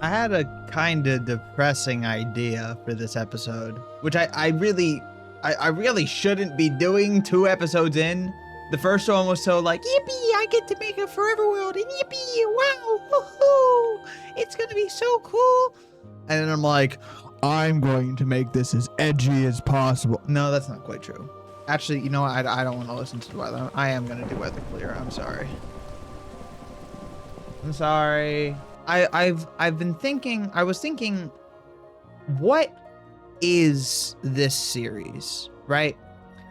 I had a kind of depressing idea for this episode, which I really shouldn't be doing 2 episodes in. The first one was so like, yippee, I get to make a forever world, and yippee, wow, woohoo, it's gonna be so cool. And then I'm like, I'm going to make this as edgy as possible. No, that's not quite true. Actually, you know what? I don't want to listen to the weather. I am gonna do weather clear. I'm sorry. I'm sorry. I've been thinking, I was thinking, what is this series, right?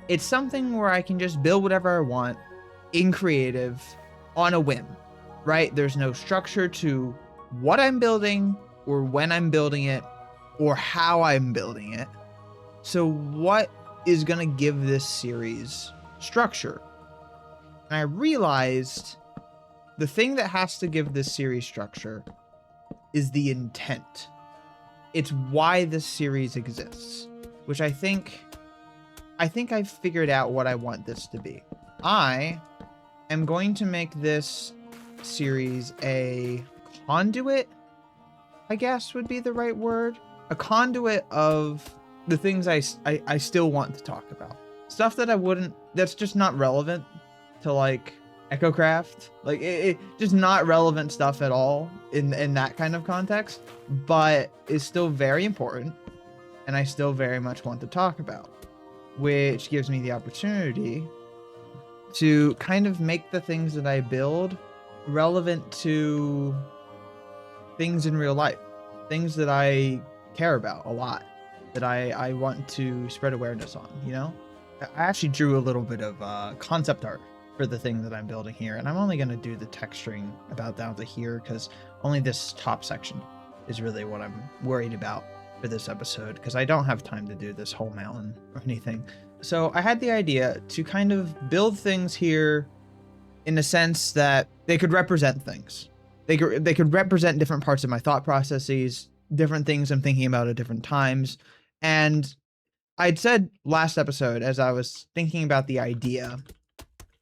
It's something where I can just build whatever I want in creative on a whim, right? There's no structure to what I'm building or when I'm building it or how I'm building it. So what is gonna give this series structure? And I realized the thing that has to give this series structure is the intent. It's why this series exists, which I think I've figured out what I want this to be. I am going to make this series a conduit, I guess would be the right word. A conduit of the things I still want to talk about. Stuff that that's just not relevant to like EchoCraft, like it just not relevant stuff at all in that kind of context, but is still very important and I still very much want to talk about, which gives me the opportunity to kind of make the things that I build relevant to things in real life, things that I care about a lot, that I want to spread awareness on, you know? I actually drew a little bit of concept art for the thing that I'm building here, and I'm only going to do the texturing about down to here because only this top section is really what I'm worried about for this episode, because I don't have time to do this whole mountain or anything. So I had the idea to kind of build things here in a sense that they could represent things. They could represent different parts of my thought processes, different things I'm thinking about at different times. And I'd said last episode, as I was thinking about the idea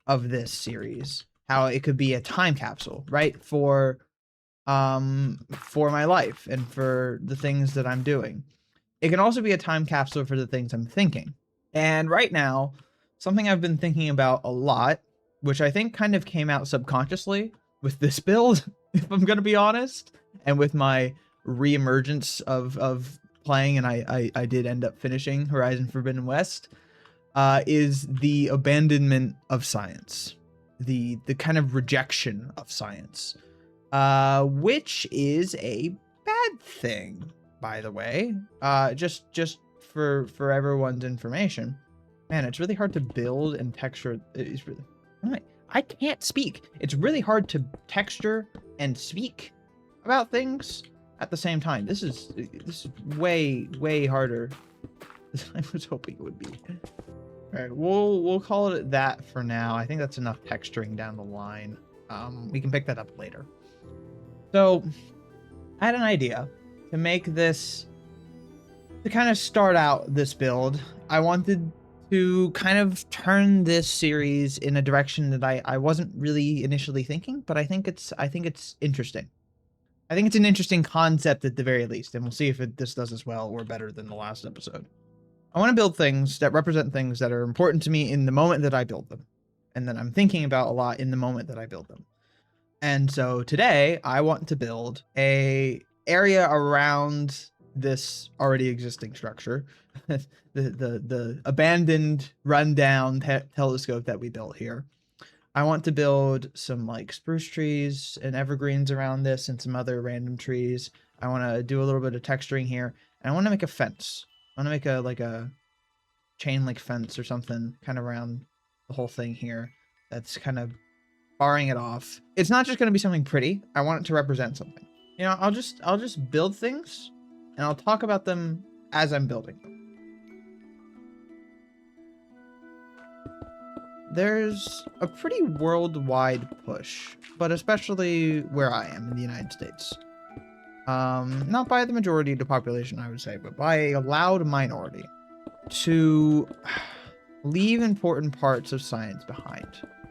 of this series, how it could be a time capsule, right? For my life and for the things that I'm doing. It can also be a time capsule for the things I'm thinking. And right now, something I've been thinking about a lot, which I think kind of came out subconsciously with this build, if I'm going to be honest, and with my reemergence of playing, and I did end up finishing Horizon Forbidden West, is the abandonment of science, the kind of rejection of science, which is a bad thing, by the way. Just for everyone's information, man, it's really hard to build and texture. It's really, I can't speak. It's really hard to texture and speak about things at the same time. This is way harder than I was hoping it would be. All right, we'll call it that for now. I think that's enough texturing down the line. We can pick that up later. So I had an idea to make this, to kind of start out this build. I wanted to kind of turn this series in a direction that I wasn't really initially thinking, but I think it's interesting. I think it's an interesting concept at the very least, and we'll see if this does as well or better than the last episode. I want to build things that represent things that are important to me in the moment that I build them, and that I'm thinking about a lot in the moment that I build them. And so today I want to build a area around this already existing structure, the abandoned, rundown telescope that we built here. I want to build some like spruce trees and evergreens around this and some other random trees. I want to do a little bit of texturing here, and I want to make a fence. I want to make a chain link fence or something kind of around the whole thing here. That's kind of barring it off. It's not just going to be something pretty. I want it to represent something. You know, I'll just build things and I'll talk about them as I'm building them. There's a pretty worldwide push, but especially where I am in the United States. Not by the majority of the population, I would say, but by a loud minority, to leave important parts of science behind,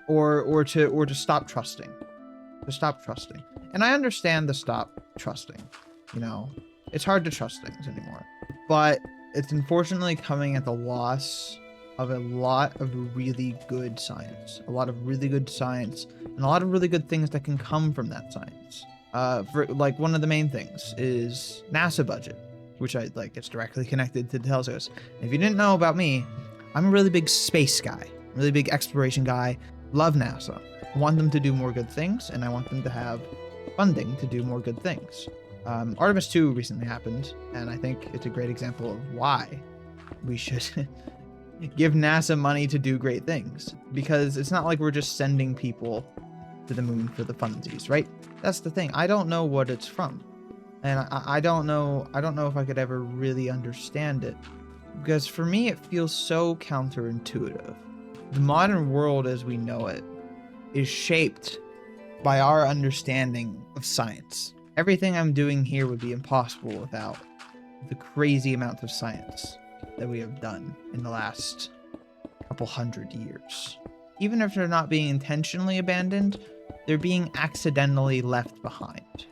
or to stop trusting, And I understand the stop trusting. you know, it's hard to trust things anymore. But it's unfortunately coming at the loss of a lot of really good science, and a lot of really good things that can come from that science. For like, one of the main things is NASA budget, which I like, it's directly connected to the telescopes. If you didn't know about me, I'm a really big space guy, really big exploration guy. Love NASA. I want them to do more good things, and I want them to have funding to do more good things. Artemis 2 recently happened, and I think it's a great example of why we should give NASA money to do great things, because it's not like we're just sending people to the moon for the funsies, right? That's the thing. I don't know what it's from, and I don't know if I could ever really understand it, because for me it feels so counterintuitive. The modern world as we know it is shaped by our understanding of science. Everything I'm doing here would be impossible without the crazy amounts of science that we have done in the last couple hundred years. Even if they're not being intentionally abandoned, they're being accidentally left behind.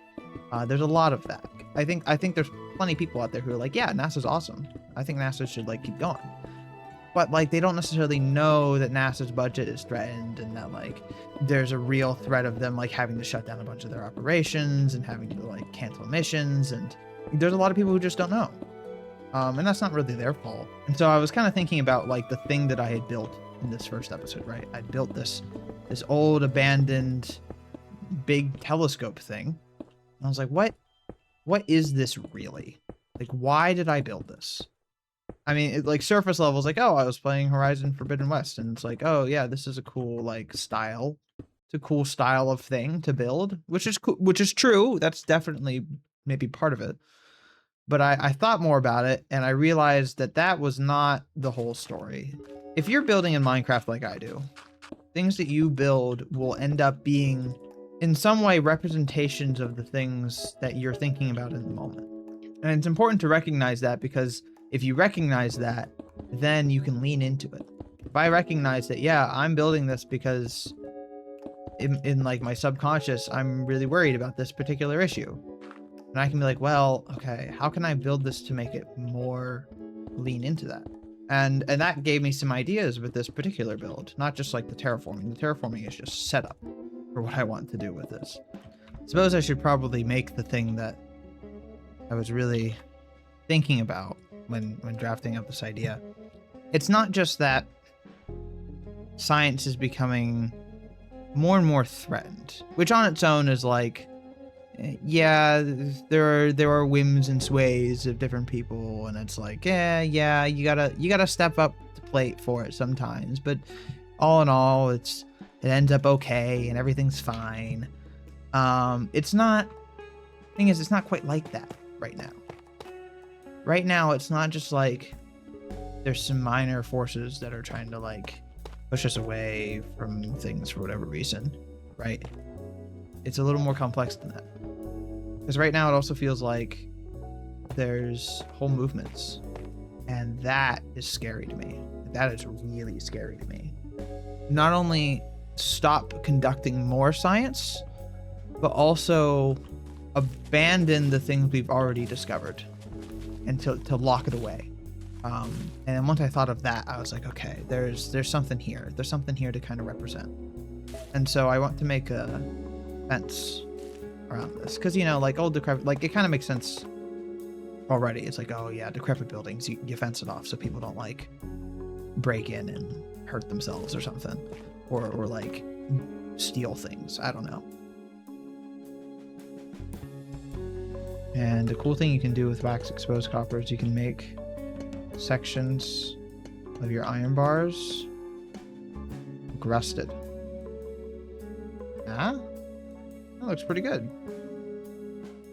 There's a lot of that. I think there's plenty of people out there who are like, yeah, NASA's awesome. I think NASA should like keep going. But like, they don't necessarily know that NASA's budget is threatened, and that like there's a real threat of them like having to shut down a bunch of their operations and having to like cancel missions. And there's a lot of people who just don't know. And that's not really their fault. And so I was kind of thinking about like the thing that I had built in this first episode, right? I built this old abandoned big telescope thing. And I was like, what is this really? Like, why did I build this? I mean, it, like, surface level is like, oh, I was playing Horizon Forbidden West, and it's like, oh yeah, this is a cool like style. It's a cool style of thing to build, which is cool, which is true. That's definitely maybe part of it. But I thought more about it, and I realized that that was not the whole story. If you're building in Minecraft like I do, things that you build will end up being in some way representations of the things that you're thinking about in the moment. And it's important to recognize that, because if you recognize that, then you can lean into it. If I recognize that, yeah, I'm building this because in like my subconscious, I'm really worried about this particular issue. And I can be like, well, okay, how can I build this to make it more lean into that? And that gave me some ideas with this particular build, not just like the terraforming. The terraforming is just setup for what I want to do with this. I suppose I should probably make the thing that I was really thinking about when drafting up this idea. It's not just that science is becoming more and more threatened, which on its own is like, yeah, there are whims and sways of different people, and it's like, yeah, you gotta step up to plate for it sometimes. But all in all, it ends up okay, and everything's fine. It's not. Thing is, it's not quite like that right now. Right now, it's not just like there's some minor forces that are trying to like push us away from things for whatever reason, right? It's a little more complex than that. Because right now it also feels like there's whole movements, and that is scary to me. That is really scary to me. Not only stop conducting more science, but also abandon the things we've already discovered and to lock it away. And then once I thought of that, I was like, okay, there's something here. There's something here to kind of represent. And so I want to make a fence around this, because, you know, like old decrepit, like it kind of makes sense already. It's like, oh yeah, decrepit buildings, you fence it off so people don't like break in and hurt themselves or something, or like steal things. I don't know. And the cool thing you can do with wax exposed copper is you can make sections of your iron bars look rusted. That looks pretty good.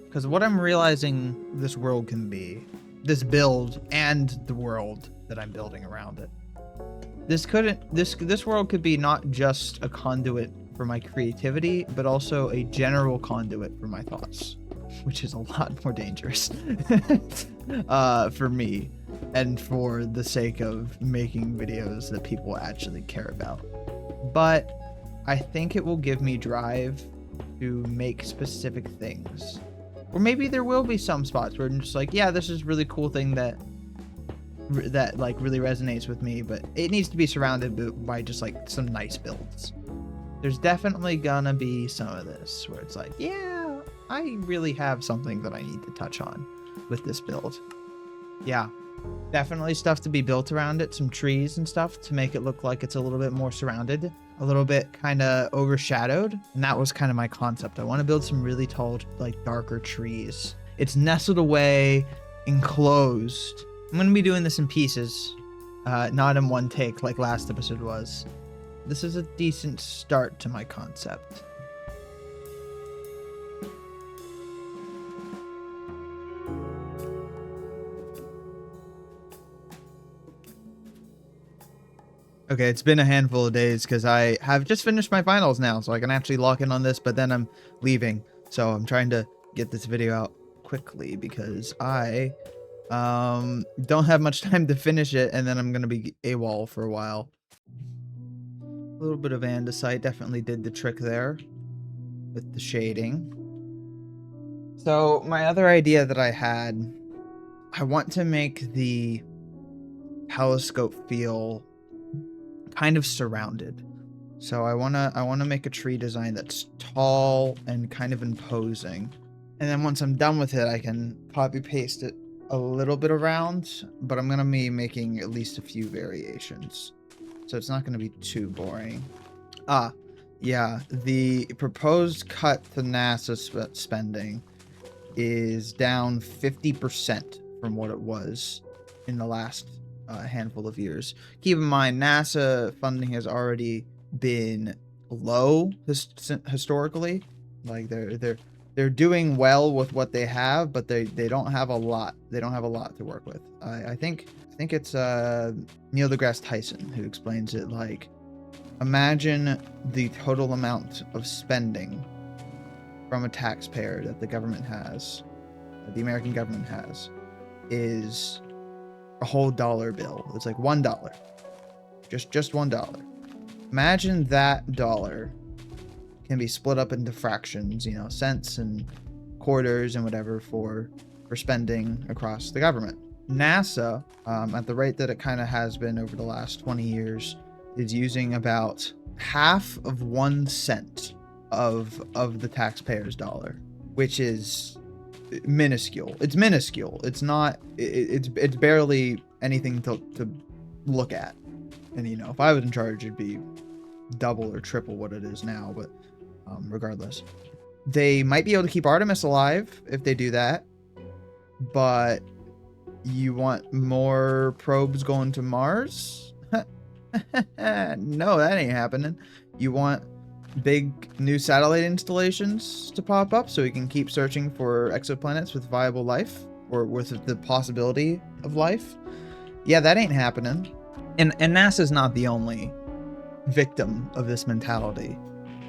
Because what I'm realizing this world can be, this build and the world that I'm building around it. This world could be not just a conduit for my creativity, but also a general conduit for my thoughts, which is a lot more dangerous for me, and for the sake of making videos that people actually care about. But I think it will give me drive to make specific things Or maybe there will be some spots where I'm just like, yeah, this is a really cool thing that like really resonates with me, but it needs to be surrounded by just like some nice builds. There's definitely gonna be some of this where it's like, yeah, I really have something that I need to touch on with this build. Yeah, definitely stuff to be built around it, some trees and stuff to make it look like it's a little bit more surrounded, a little bit kind of overshadowed. And that was kind of my concept. I want to build some really tall, like darker trees. It's nestled away, enclosed. I'm going to be doing this in pieces, not in one take like last episode was. This is a decent start to my concept. Okay, it's been a handful of days because I have just finished my finals now, so I can actually lock in on this, but then I'm leaving. So I'm trying to get this video out quickly because I don't have much time to finish it, and then I'm going to be AWOL for a while. A little bit of andesite definitely did the trick there with the shading. So my other idea that I had, I want to make the telescope feel kind of surrounded. So I want to make a tree design that's tall and kind of imposing. And then once I'm done with it, I can copy paste it a little bit around, but I'm going to be making at least a few variations. So it's not going to be too boring. Yeah, the proposed cut to NASA spending is down 50% from what it was in the last handful of years. Keep in mind, NASA funding has already been low historically. Like they're doing well with what they have, but they don't have a lot. They don't have a lot to work with. I think it's Neil deGrasse Tyson who explains it like, imagine the total amount of spending from a taxpayer that the government has, that the American government has, is a whole dollar bill. It's like $1. Just $1. Imagine that dollar can be split up into fractions, you know, cents and quarters and whatever for spending across the government. NASA, at the rate that it kind of has been over the last 20 years, is using about half of 1 cent of the taxpayer's dollar, which is minuscule. It's minuscule. It's not. It's barely anything to look at. And you know, if I was in charge, it'd be double or triple what it is now. But regardless, they might be able to keep Artemis alive if they do that. But you want more probes going to Mars? No, that ain't happening. You want big new satellite installations to pop up so we can keep searching for exoplanets with viable life or with the possibility of life? Yeah, that ain't happening. And NASA's not the only victim of this mentality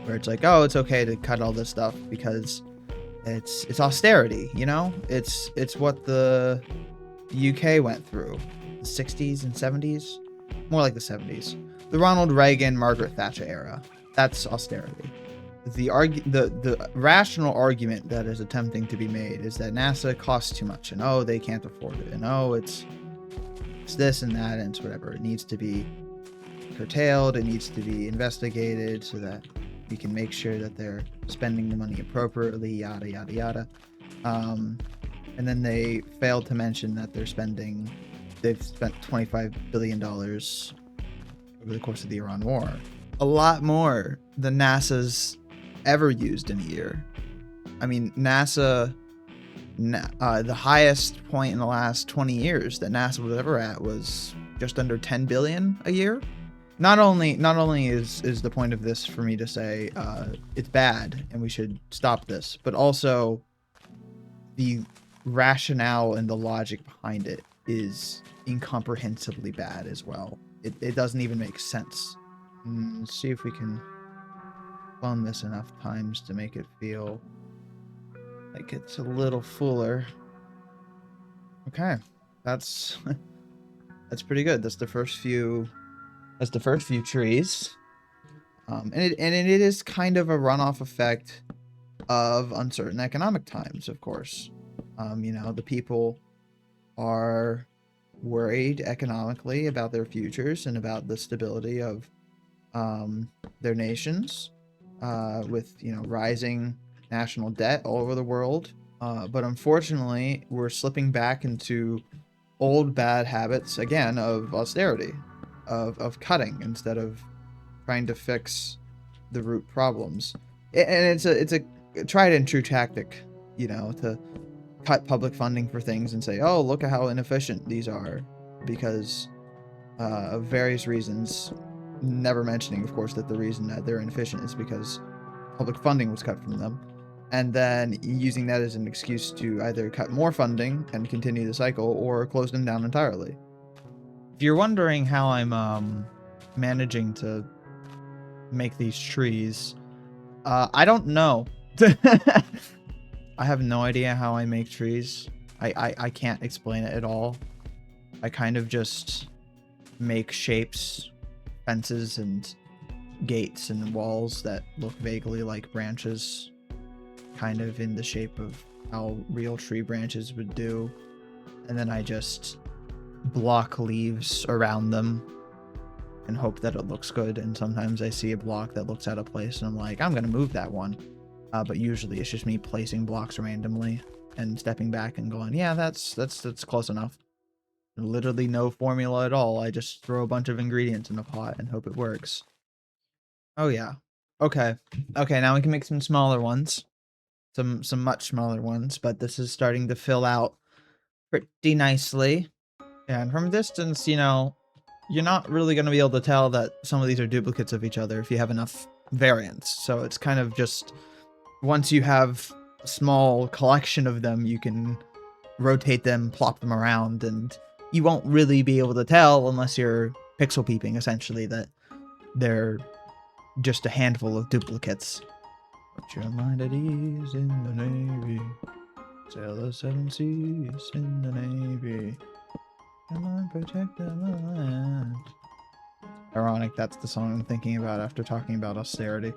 where it's like, oh, it's okay to cut all this stuff because it's austerity, you know? It's what the UK went through, the 60s and 70s, more like the 70s, the Ronald Reagan, Margaret Thatcher era. That's austerity. The rational argument that is attempting to be made is that NASA costs too much, and oh, they can't afford it, and oh, it's this and that, and it's whatever. It needs to be curtailed. It needs to be investigated so that we can make sure that they're spending the money appropriately. Yada yada yada. And then they failed to mention that they've spent $25 billion over the course of the Iran war. A lot more than NASA's ever used in a year. I mean, NASA, the highest point in the last 20 years that NASA was ever at was just under 10 billion a year. Not only is the point of this for me to say it's bad and we should stop this, but also the rationale and the logic behind it is incomprehensibly bad as well. It doesn't even make sense. Let's see if we can clone this enough times to make it feel like it's a little fuller. Okay, that's pretty good. That's the first few trees. And it is kind of a runoff effect of uncertain economic times, of course. The people are worried economically about their futures and about the stability of their nations, with rising national debt all over the world. But unfortunately, we're slipping back into old bad habits again of austerity, of cutting instead of trying to fix the root problems. And it's a tried and true tactic, to cut public funding for things and say, oh, look at how inefficient these are, because of various reasons, never mentioning, of course, that the reason that they're inefficient is because public funding was cut from them, and then using that as an excuse to either cut more funding and continue the cycle or close them down entirely. If you're wondering how I'm managing to make these trees, I don't know. I have no idea how I make trees. I can't explain it at all. I kind of just make shapes, fences, and gates and walls that look vaguely like branches, kind of in the shape of how real tree branches would do. And then I just block leaves around them and hope that it looks good. And sometimes I see a block that looks out of place and I'm like, I'm gonna move that one. But usually it's just me placing blocks randomly and stepping back and going, yeah, that's close enough. Literally no formula at all. I just throw a bunch of ingredients in a pot and hope it works. Oh yeah. Okay. Okay, now we can make some smaller ones. Some much smaller ones, but this is starting to fill out pretty nicely. And from a distance, you're not really going to be able to tell that some of these are duplicates of each other if you have enough variants. So it's kind of just, once you have a small collection of them, you can rotate them, plop them around, and you won't really be able to tell unless you're pixel peeping, essentially, that they're just a handful of duplicates. Put your mind at ease in the Navy. Sail the 7 seas in the Navy. Come on, protect the land. Ironic, that's the song I'm thinking about after talking about austerity.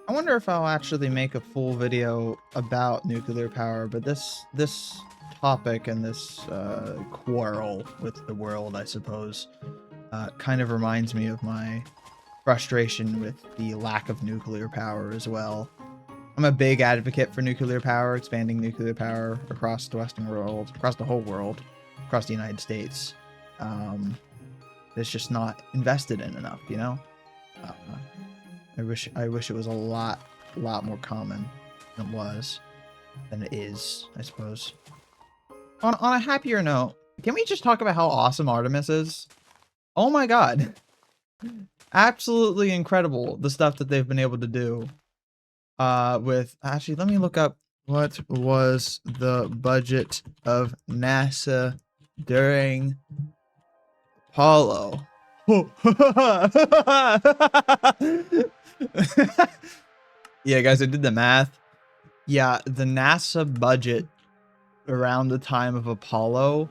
I wonder if I'll actually make a full video about nuclear power, but this topic and this quarrel with the world, I suppose, kind of reminds me of my frustration with the lack of nuclear power as well. I'm a big advocate for nuclear power, expanding nuclear power across the Western world, across the whole world, across the United States. It's just not invested in enough, I wish it was a lot more common than it is, I suppose. On a happier note, can we just talk about how awesome Artemis is? Oh my god. Absolutely incredible, the stuff that they've been able to do. Actually, let me look up what was the budget of NASA during Apollo. Yeah, guys, I did the math. Yeah, the NASA budget around the time of Apollo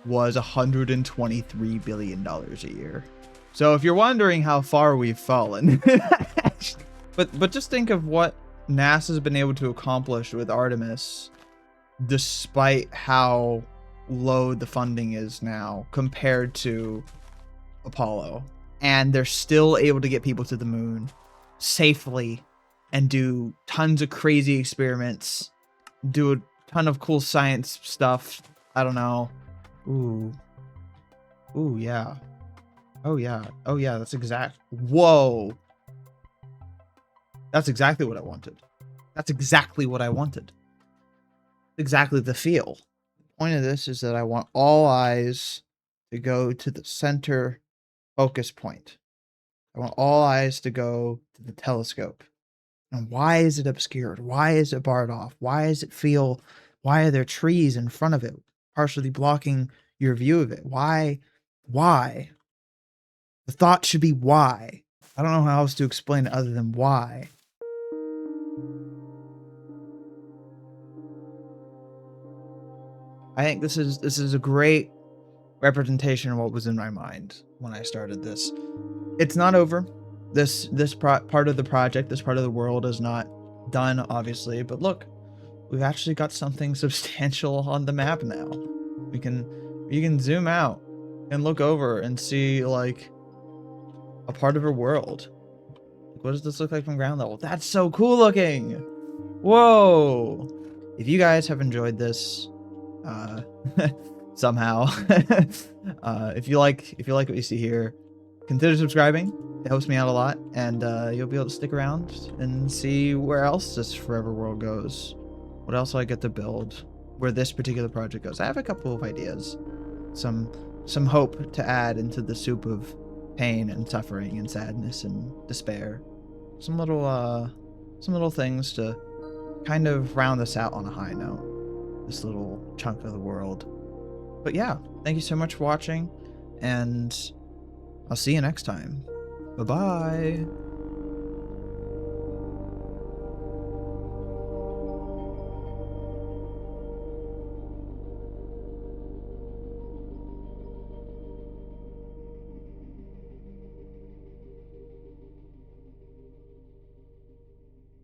was $123 billion a year. So if you're wondering how far we've fallen, but just think of what NASA's been able to accomplish with Artemis, despite how low the funding is now compared to Apollo. And they're still able to get people to the moon safely and do tons of crazy experiments, do a ton of cool science stuff. I don't know. Ooh, yeah. Oh, yeah. That's whoa. That's exactly what I wanted. That's exactly what I wanted. Exactly the feel. The point of this is that I want all eyes to go to the center focus point. I want all eyes to go to the telescope. And why is it obscured? Why is it barred off? Why are there trees in front of it, partially blocking your view of it? Why? The thought should be why. I don't know how else to explain it other than why. I think this is a great representation of what was in my mind when I started this. It's not over. This part of the project, this part of the world is not done, obviously, but look, we've actually got something substantial on the map now. We can zoom out and look over and see like a part of her world. What does this look like from ground level? That's so cool looking. Whoa. If you guys have enjoyed this, somehow, if you like what you see here, consider subscribing. It helps me out a lot, and you'll be able to stick around and see where else this Forever World goes. What else will I get to build? Where this particular project goes. I have a couple of ideas, some hope to add into the soup of pain and suffering and sadness and despair. Some little things to kind of round us out on a high note. This little chunk of the world. But yeah, thank you so much for watching, and I'll see you next time. Bye-bye.